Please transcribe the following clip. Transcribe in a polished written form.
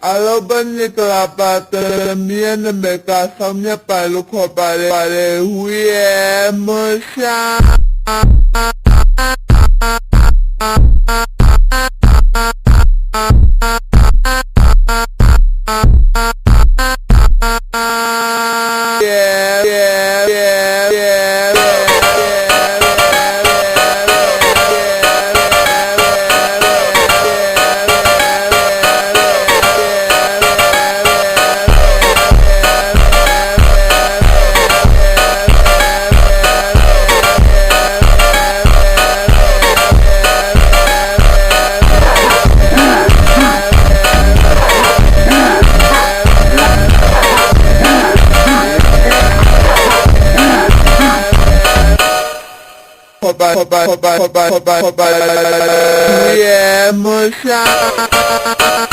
Alobani kelapatan mian mereka samnya palu kopare pare huye musya. Yeah, musha.